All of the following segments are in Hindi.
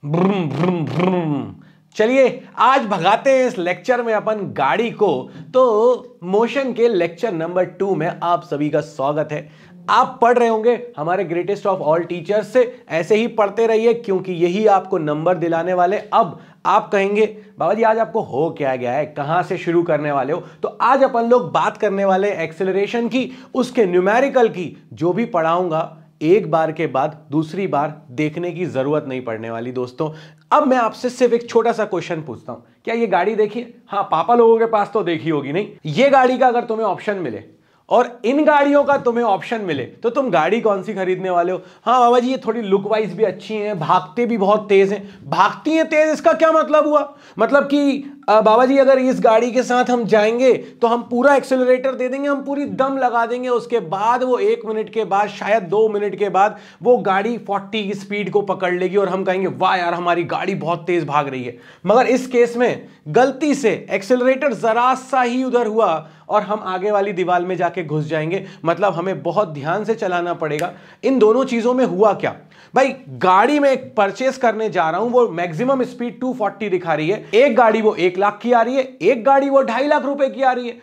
ब्रुम ब्रुम ब्रुम। चलिए आज भगाते हैं इस लेक्चर में अपन गाड़ी को। तो मोशन के लेक्चर नंबर 2 में आप सभी का स्वागत है। आप पढ़ रहे होंगे हमारे ग्रेटेस्ट ऑफ ऑल टीचर्स से, ऐसे ही पढ़ते रहिए क्योंकि यही आपको नंबर दिलाने वाले। अब आप कहेंगे बाबा जी आज आपको हो क्या गया है, कहां से शुरू करने वाले हो? तो आज अपन लोग बात करने वाले एक्सेलरेशन की, उसके न्यूमेरिकल की। जो भी पढ़ाऊंगा एक बार के बाद दूसरी बार देखने की जरूरत नहीं पड़ने वाली दोस्तों। अब मैं आपसे सिर्फ एक छोटा सा क्वेश्चन पूछता हूं, क्या ये गाड़ी देखी है? हाँ, पापा लोगों के पास तो देखी होगी। नहीं, ये गाड़ी का अगर तुम्हें ऑप्शन मिले और इन गाड़ियों का तुम्हें ऑप्शन मिले तो तुम गाड़ी कौन सी खरीदने वाले हो? हाँ बाबा जी ये थोड़ी लुक वाइज भी अच्छी हैं, भागते भी बहुत तेज हैं। भागती हैं तेज, इसका क्या मतलब हुआ? मतलब कि बाबा जी अगर इस गाड़ी के साथ हम जाएंगे तो हम पूरा एक्सेलरेटर दे देंगे, हम पूरी दम लगा देंगे, उसके बाद वो 1 मिनट के बाद, शायद 2 मिनट के बाद वो गाड़ी 40 की स्पीड को पकड़ लेगी और हम कहेंगे वाह यार हमारी गाड़ी बहुत तेज भाग रही है। मगर इस केस में गलती से एक्सेलरेटर जरा सा ही उधर हुआ और हम आगे वाली दीवार में जाके घुस जाएंगे। मतलब हमें बहुत ध्यान से चलाना पड़ेगा। इन दोनों चीजों में हुआ क्या भाई, गाड़ी में एक परचेस करने जा रहा हूं, वो मैक्सिमम स्पीड 240 दिखा रही है। एक गाड़ी वो 1 लाख की आ रही है, एक गाड़ी वो 2.5 लाख रुपए की आ रही है।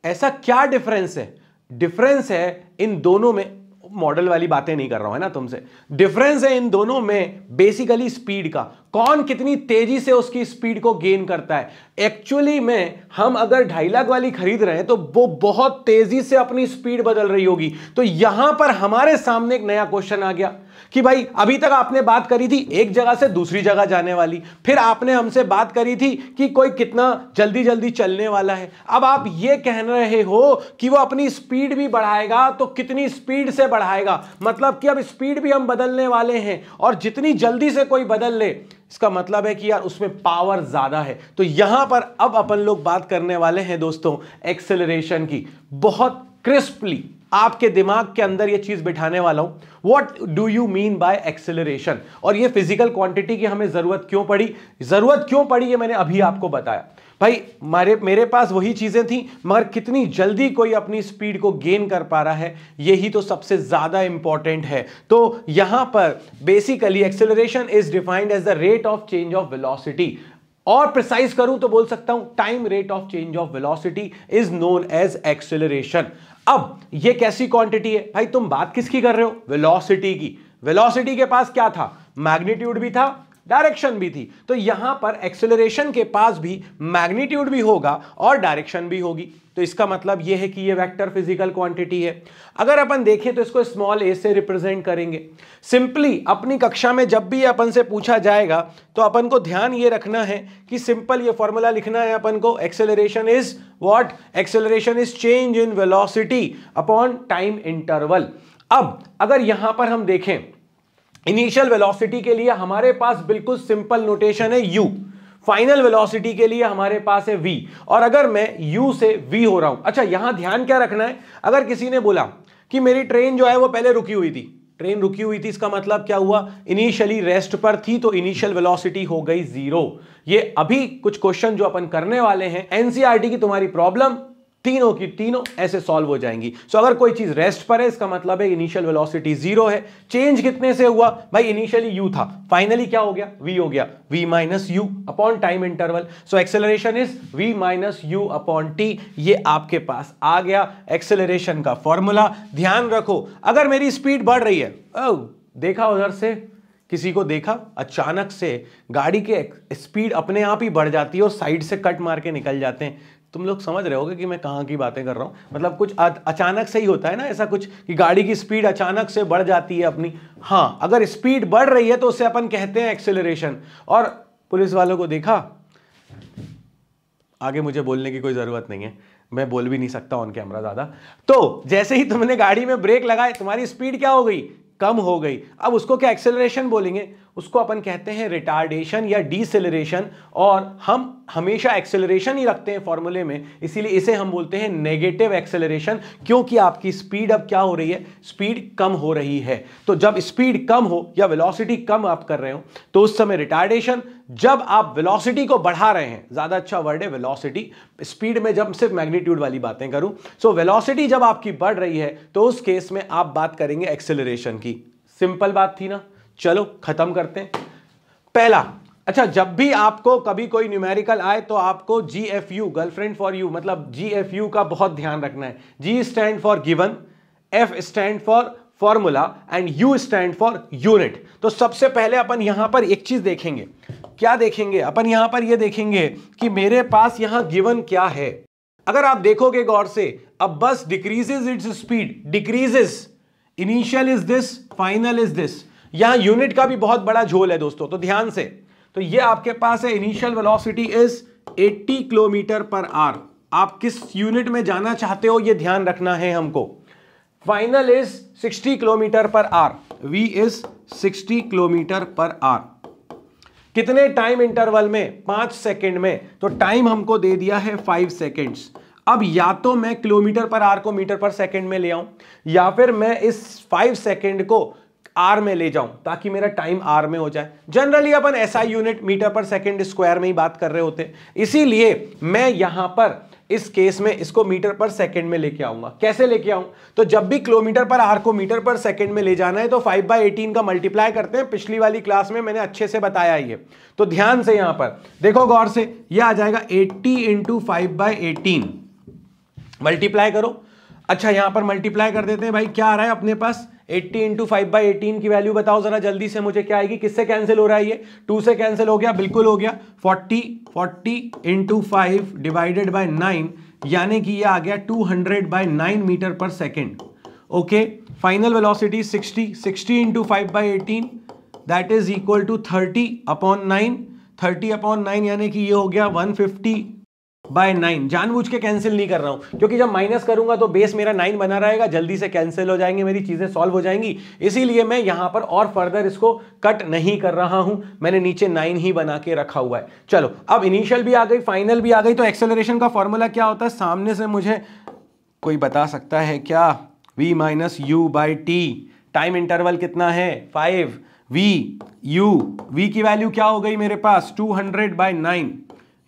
ऐसा क्या डिफरेंस है? डिफरेंस है इन दोनों में, मॉडल वाली बातें नहीं कर रहा हूं है ना तुमसे। डिफरेंस है इन दोनों में बेसिकली स्पीड का, कौन कितनी तेजी से उसकी स्पीड को गेन करता है। एक्चुअली में हम अगर 2.5 लाख वाली खरीद रहे हैं तो वो बहुत तेजी से अपनी स्पीड बदल रही होगी। तो यहां पर हमारे सामने एक नया क्वेश्चन आ गया कि भाई अभी तक आपने बात करी थी एक जगह से दूसरी जगह जाने वाली, फिर आपने हमसे बात करी थी कि कोई कितना जल्दी जल्दी चलने वाला है। अब आप ये कह रहे हो कि वो अपनी स्पीड भी बढ़ाएगा, तो कितनी स्पीड से बढ़ाएगा? मतलब कि अब स्पीड भी हम बदलने वाले हैं और जितनी जल्दी से कोई बदल ले, इसका मतलब है कि यार उसमें पावर ज्यादा है। तो यहां पर अब अपन लोग बात करने वाले हैं दोस्तों एक्सेलरेशन की। बहुत क्रिस्पली आपके दिमाग के अंदर ये चीज बिठाने वाला हूं, what do you mean by acceleration. और ये फिजिकल क्वांटिटी की हमें जरूरत क्यों पड़ी ये मैंने अभी आपको बताया। भाई मेरे पास वही चीजें थी, मगर कितनी जल्दी कोई अपनी स्पीड को गेन कर पा रहा है, यही तो सबसे ज्यादा इंपॉर्टेंट है। तो यहां पर basically acceleration is defined as the rate of change of velocity, और प्रिसाइज करूं तो बोल सकता हूं time rate of change of velocity is known as acceleration. अब ये कैसी क्वांटिटी है भाई? तुम बात किसकी कर रहे हो? वेलोसिटी की। वेलोसिटी के पास क्या था? मैग्नीट्यूड भी था, डायरेक्शन भी थी। तो यहां पर एक्सेलरेशन के पास भी मैग्नीट्यूड भी होगा और डायरेक्शन भी होगी। तो इसका मतलब यह है कि यह वेक्टर फिजिकल क्वांटिटी है। अगर अपन देखें तो इसको स्मॉल a से रिप्रेजेंट करेंगे। सिंपली अपनी कक्षा में जब भी अपन से पूछा जाएगा तो अपन को ध्यान ये रखना है कि सिंपल ये फॉर्मूला लिखना है अपन को, acceleration is what? Acceleration is change in velocity upon time interval. अब अगर यहां पर हम देखें इनिशियल वेलोसिटी के लिए हमारे पास बिल्कुल सिंपल नोटेशन है u, फाइनल वेलोसिटी के लिए हमारे पास है v। और अगर मैं u से v हो रहा हूं, अच्छा यहां ध्यान क्या रखना है, अगर किसी ने बोला कि मेरी ट्रेन जो है वो पहले रुकी हुई थी, ट्रेन रुकी हुई थी, इसका मतलब क्या हुआ? इनिशियली रेस्ट पर थी तो इनिशियल वेलोसिटी हो गई 0। ये अभी कुछ क्वेश्चन जो अपन करने वाले हैं एनसीईआरटी की तुम्हारी प्रॉब्लम तीनों की तीनों ऐसे सॉल्व हो जाएंगी। सो अगर कोई चीज रेस्ट पर है, इसका मतलब है इनिशियल वेलोसिटी 0 है। चेंज कितने से हुआ भाई? इनिशियली u था, फाइनली क्या हो गया? v हो गया, v minus u upon time interval. So acceleration is v minus u upon t। ये आपके पास आ गया एक्सेलरेशन का फॉर्मूला। ध्यान रखो अगर मेरी स्पीड बढ़ रही है, देखा उधर से किसी को देखा, अचानक से गाड़ी के स्पीड अपने आप ही बढ़ जाती है और साइड से कट मार के निकल जाते हैं। तुम लोग समझ रहे होगे कि मैं कहां की बातें कर रहा हूं। मतलब कुछ अचानक से ही होता है ना ऐसा कुछ कि गाड़ी की स्पीड अचानक से बढ़ जाती है अपनी। हां, अगर स्पीड बढ़ रही है तो उसे अपन कहते हैं एक्सेलरेशन। और पुलिस वालों को देखा, आगे मुझे बोलने की कोई जरूरत नहीं है, मैं बोल भी नहीं सकता ऑन कैमरा ज्यादा। तो जैसे ही तुमने गाड़ी में ब्रेक लगाए तुम्हारी स्पीड क्या हो गई? कम हो गई। अब उसको क्या एक्सेलरेशन बोलेंगे? उसको अपन कहते हैं रिटार्डेशन या डीसेलरेशन। और हम हमेशा एक्सेलरेशन ही रखते हैं फॉर्मूले में, इसीलिए इसे हम बोलते हैं नेगेटिव एक्सेलरेशन, क्योंकि आपकी स्पीड अब क्या हो रही है? स्पीड कम हो रही है। तो जब स्पीड कम हो या वेलोसिटी कम आप कर रहे हो तो उस समय रिटार्डेशन। जब आप वेलोसिटी को बढ़ा रहे हैं, ज्यादा अच्छा वर्ड है वेलोसिटी, स्पीड में जब सिर्फ मैग्नीट्यूड वाली बातें करूं, सो वेलोसिटी जब आपकी बढ़ रही है तो उस केस में आप बात करेंगे एक्सेलरेशन की। सिंपल बात थी ना? चलो खत्म करते हैं। पहला, अच्छा जब भी आपको कभी कोई न्यूमेरिकल आए तो आपको GFU, गर्लफ्रेंड फॉर यू, मतलब GFU का बहुत ध्यान रखना है। G stand for given, F stand for formula and U stand for unit. तो सबसे पहले अपन यहां पर एक चीज देखेंगे, क्या देखेंगे अपन यहां पर, ये देखेंगे कि मेरे पास यहां गिवन क्या है। अगर आप देखोगे गौर से, अब बस decreases its speed, decreases, initial is this, final is this. यहां यूनिट का भी बहुत बड़ा झोल है दोस्तों, तो ध्यान से। तो ये आपके पास है initial velocity is 80 kilometre per hour. आप किस यूनिट में जाना चाहते हो ये ध्यान रखना है हमको। Final is 60 kilometre per hour, v is 60 kilometre per hour. कितने टाइम इंटरवल में? 5 सेकंड में। तो टाइम हमको दे दिया है 5 सेकंड्स। अब या तो मैं किलोमीटर पर आवर को मीटर पर सेकंड में ले आऊं, या फिर मैं इस 5 सेकंड को आर में ले जाऊं ताकि मेरा टाइम आर में हो जाए। जनरली अपन SI यूनिट मीटर पर सेकंड स्क्वायर में ही बात कर रहे होते, इसीलिए मैं यहां पर इस केस में इसको मीटर पर सेकंड में लेके आऊंगा। कैसे लेके आऊं? तो जब भी किलोमीटर पर आर को मीटर पर सेकंड में ले जाना है तो 5/18 का मल्टीप्लाई करते हैं। पिछली वाली क्लास में मैंने अच्छे से बताया ये, तो ध्यान से यहां पर देखो गौर से, ये आ जाएगा 80 इंटू 5/18, मल्टीप्लाई करो। अच्छा यहां पर मल्टीप्लाई कर देते हैं भाई, क्या आ रहा है अपने पास? 80 इंटू 5/18 की वैल्यू बताओ जरा जल्दी से मुझे, क्या आएगी? किससे कैंसिल हो रहा है ये? 2 से कैंसिल हो गया, बिल्कुल हो गया। 40 इंटू 5 डिवाइडेड बाय 9, यानी कि ये आ गया 200/9 metre per second. Okay, final velocity 60 into 5/18 that is equal to 30/9। 30/9 यानी कि ये हो गया 150/9। जानबूझ के कैंसिल नहीं कर रहा हूं, क्योंकि जब माइनस करूंगा तो बेस मेरा 9 बना रहेगा, जल्दी से कैंसिल हो जाएंगे, मेरी चीजें सॉल्व हो जाएंगी। इसीलिए मैं यहां पर और फर्दर इसको कट नहीं कर रहा हूं, मैंने नीचे 9 ही बना के रखा हुआ है। चलो अब इनिशियल भी आ गई, फाइनल भी आ गई, तो एक्सेलरेशन का फॉर्मूला क्या होता है? सामने से मुझे कोई बता सकता है क्या? v minus you by T. Time interval कितना है? 5। v की वैल्यू क्या हो गई मेरे पास? 200/9।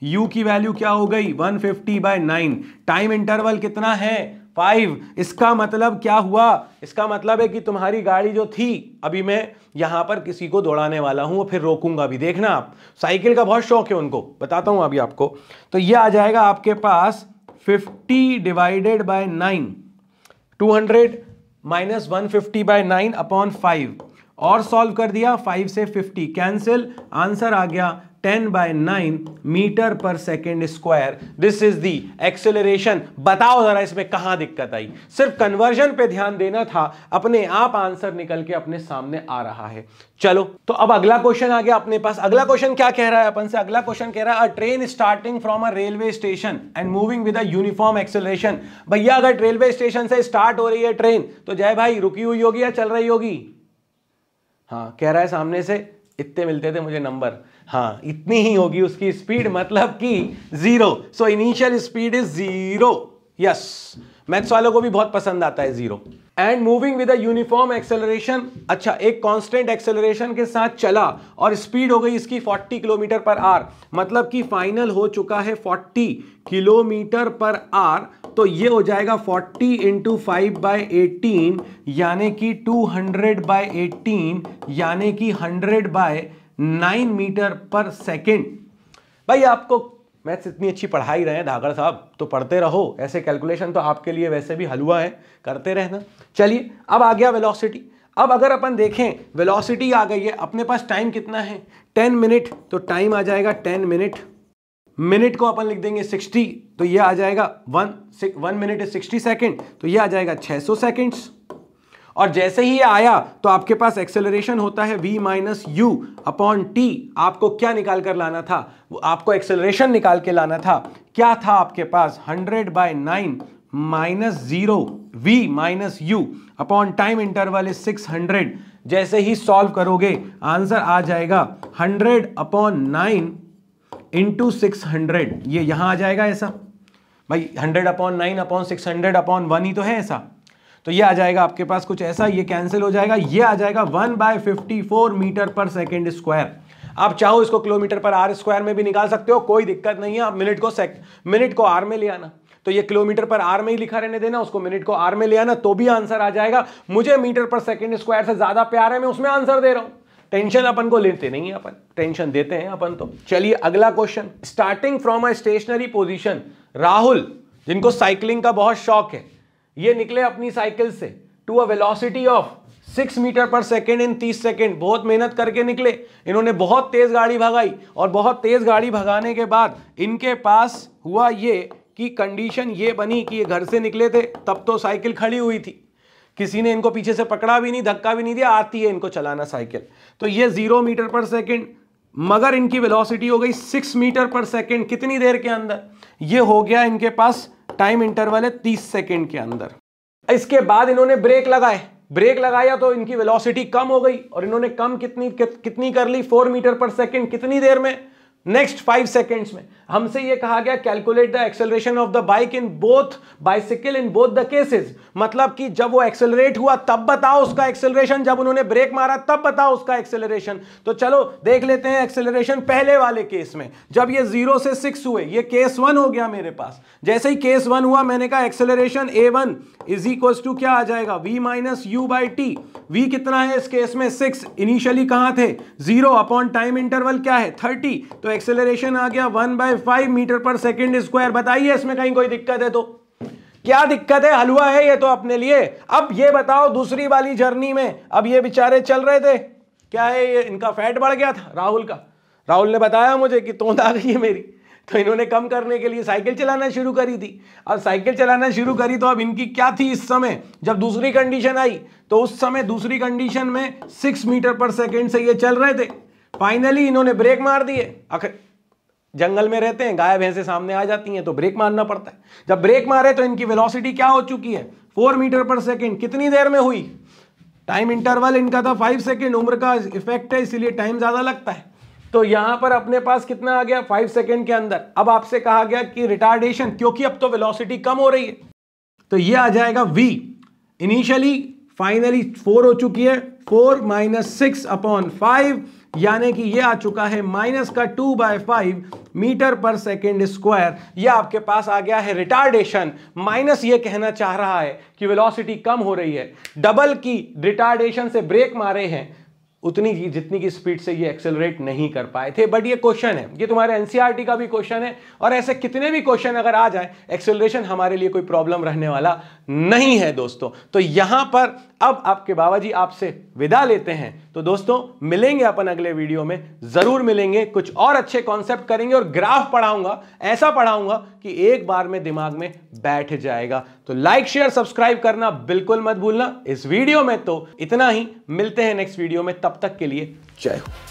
u की वैल्यू क्या हो गई? 150/9। टाइम इंटरवल कितना है? 5। इसका मतलब क्या हुआ? इसका मतलब है कि तुम्हारी गाड़ी जो थी, अभी मैं यहां पर किसी को दौड़ाने वाला हूं और फिर रोकूंगा भी, देखना आप, साइकिल का बहुत शौक है उनको, बताता हूं अभी आपको। तो ये आ जाएगा आपके पास 50 डिवाइडेड बाय 9, 200 माइनस 150/9 अपॉन 5, और सॉल्व कर दिया। 5 से 50 कैंसिल, आंसर आ गया 10/9 metre per second square. This is the acceleration. बताओ जरा इसमें कहां दिक्कत आई? सिर्फ कन्वर्जन पे ध्यान देना था, अपने आप आंसर निकल के अपने सामने आ रहा है। चलो तो अब अगला क्वेश्चन आ गया अपने पास। अगला क्वेश्चन क्या कह रहा है अपन से? अगला क्वेश्चन कह रहा है अ train starting from a railway station and moving with a uniform acceleration. भैया अगर रेलवे स्टेशन से स्टार्ट हो रही है ट्रेन, तो जय भाई रुकी हुई होगी या चल रही होगी? हाँ, कह रहा है सामने से, इतने मिलते थे मुझे नंबर, हाँ इतनी ही होगी उसकी स्पीड, मतलब कि 0। So initial speed is 0। Yes, maths वालों को भी बहुत पसंद आता है 0। And moving with a uniform acceleration. अच्छा, एक कांस्टेंट एक्सेलरेशन के साथ चला और स्पीड हो गई इसकी 40 किलोमीटर पर आवर, मतलब कि फाइनल हो चुका है 40 किलोमीटर पर आवर। तो ये हो जाएगा 40 इंटू 5/18 यानी कि 200/18 यानी कि 100/9 मीटर पर सेकेंड। भाई आपको मैथ्स इतनी अच्छी पढ़ा ही रहे हैं धागड़ साहब, तो पढ़ते रहो, ऐसे कैलकुलेशन तो आपके लिए वैसे भी हलवा है, करते रहना। चलिए अब आ गया वेलोसिटी। अब अगर अपन देखें, वेलोसिटी आ गई है, अपने पास टाइम कितना है? 10 मिनट। तो टाइम आ जाएगा 10 मिनट। मिनट को अपन लिख देंगे 60, तो ये आ जाएगा 1 मिनट इज 60 सेकेंड, तो ये आ जाएगा 600 सेकेंड्स। और जैसे ही ये आया तो आपके पास एक्सेलरेशन होता है v minus you upon T. आपको क्या निकाल कर लाना था? आपको एक्सेलरेशन निकाल के लाना था। क्या था आपके पास? 100/9 minus 0 v minus you upon time interval is 600। जैसे ही सॉल्व करोगे आंसर आ जाएगा 100/9 इंटू 600। ये यहां आ जाएगा ऐसा भाई, 100/9/600/1 ही तो है ऐसा। तो ये आ जाएगा आपके पास कुछ ऐसा, ये कैंसिल हो जाएगा, ये आ जाएगा 1/54 मीटर पर सेकेंड स्क्वायर। आप चाहो इसको किलोमीटर पर आर स्क्वायर में भी निकाल सकते हो, कोई दिक्कत नहीं है। आप मिनट को आर में ले आना, तो ये किलोमीटर पर आर में ही लिखा रहने देना, उसको मिनट को आर में ले आना, तो भी आंसर आ जाएगा। मुझे मीटर पर सेकेंड स्क्वायर से ज्यादा प्यार है, मैं उसमें आंसर दे रहा हूं। टेंशन अपन को लेते नहीं है, अपन टेंशन देते हैं अपन तो। चलिए अगला question, starting from a stationary position, Rahul जिनको साइकिलिंग का बहुत शौक है, ये निकले अपनी साइकिल से to a velocity of 6 metre per second in 30 second. बहुत मेहनत करके निकले, इन्होंने बहुत तेज गाड़ी भगाई और बहुत तेज गाड़ी भगाने के बाद इनके पास हुआ ये कि कंडीशन ये बनी कि ये घर से निकले थे तब तो साइकिल खड़ी हुई थी, किसी ने इनको पीछे से पकड़ा भी नहीं, धक्का भी नहीं दिया, आती है इनको चलाना साइकिल। तो ये 0 मीटर पर सेकेंड, मगर इनकी वेलोसिटी हो गई 6 मीटर पर सेकेंड। कितनी देर के अंदर? ये हो गया इनके पास टाइम इंटरवल है 30 सेकेंड के अंदर। इसके बाद इन्होंने ब्रेक लगाए, ब्रेक लगाया तो इनकी वेलोसिटी कम हो गई और इन्होंने कम कितनी कर ली? 4 मीटर पर सेकेंड। कितनी देर में? नेक्स्ट 5 सेकेंड्स में। हमसे ये कहा गया calculate the acceleration of the bike in both bicycle in both the cases, मतलब कि जब वो एक्सेलरेट हुआ तब बताओ उसका एक्सेलरेशन, जब उन्होंने ब्रेक मारा तब बताओ उसका एक्सेलरेशन। तो चलो देख लेते हैं एक्सेलरेशन पहले वाले केस में, जब ये 0 से 6 हुए, ये केस 1 हो गया मेरे पास। जैसे ही केस 1 हुआ मैंने कहा acceleration a1 is equal to क्या आ जाएगा? v minus you by T. v कितना है इस केस में? 6। इनिशियली कहां थे? 0 अपॉन टाइम इंटरवल क्या है? 30। तो एक्सेलरेशन आ गया 1/5 मीटर पर सेकेंड स्क्वायर। बताइए इसमें कहीं कोई दिक्कत है तो? क्या दिक्कत है? हलवा है ये तो अपने लिए। अब ये बताओ दूसरी वाली जर्नी में, अब ये बेचारे चल रहे थे, क्या है ये इनका फैट बढ़ गया था राहुल का। राहुल ने बताया मुझे कि तोंद आ गई है मेरी, तो इन्होंने कम करने के लिए साइकिल चलाना शुरू करी थी। अब साइकिल चलाना शुरू करी तो अब इनकी क्या थी इस समय जब दूसरी कंडीशन आई? तो उस समय दूसरी कंडीशन में 6 मीटर पर सेकेंड से ये चल रहे थे। फाइनली इन्होंने ब्रेक मार दिए। आखिर जंगल में रहते हैं, गाय भैंसे सामने आ जाती हैं तो ब्रेक मारना पड़ता है। जब ब्रेक मारे तो इनकी वेलोसिटी क्या हो चुकी है? 4 मीटर पर सेकेंड। कितनी देर में हुई? टाइम इंटरवल इनका था 5 सेकेंड, उम्र का इफेक्ट है इसलिए टाइम ज्यादा लगता है। तो यहां पर अपने पास कितना आ गया? 5 सेकेंड के अंदर। अब आपसे कहा गया कि रिटार्डेशन, क्योंकि अब तो वेलोसिटी कम हो रही है, तो ये आ जाएगा v। इनिशियली फाइनली 4 हो चुकी है, 4 माइनस 6 अपॉन 5, यानी कि ये आ चुका है माइनस का 2/5 मीटर पर सेकेंड स्क्वायर। ये आपके पास आ गया है रिटार्डेशन। माइनस ये कहना चाह रहा है कि वेलोसिटी कम हो रही है, डबल की रिटार्डेशन से ब्रेक मारे हैं, उतनी जितनी की स्पीड से ये एक्सेलरेट नहीं कर पाए थे। बट ये क्वेश्चन है, ये तुम्हारे एनसीईआरटी का भी क्वेश्चन है, और ऐसे कितने भी क्वेश्चन अगर आ जाए, एक्सेलरेशन हमारे लिए कोई प्रॉब्लम रहने वाला नहीं है दोस्तों। तो यहां पर अब आपके बाबा जी आपसे विदा लेते हैं। तो दोस्तों मिलेंगे अपन अगले वीडियो में, जरूर मिलेंगे, कुछ और अच्छे कॉन्सेप्ट करेंगे और ग्राफ पढ़ाऊंगा, ऐसा पढ़ाऊंगा कि एक बार में दिमाग में बैठ जाएगा। तो लाइक शेयर सब्सक्राइब करना बिल्कुल मत भूलना। इस वीडियो में तो इतना ही, मिलते हैं नेक्स्ट वीडियो में, तब तक के लिए जय हो।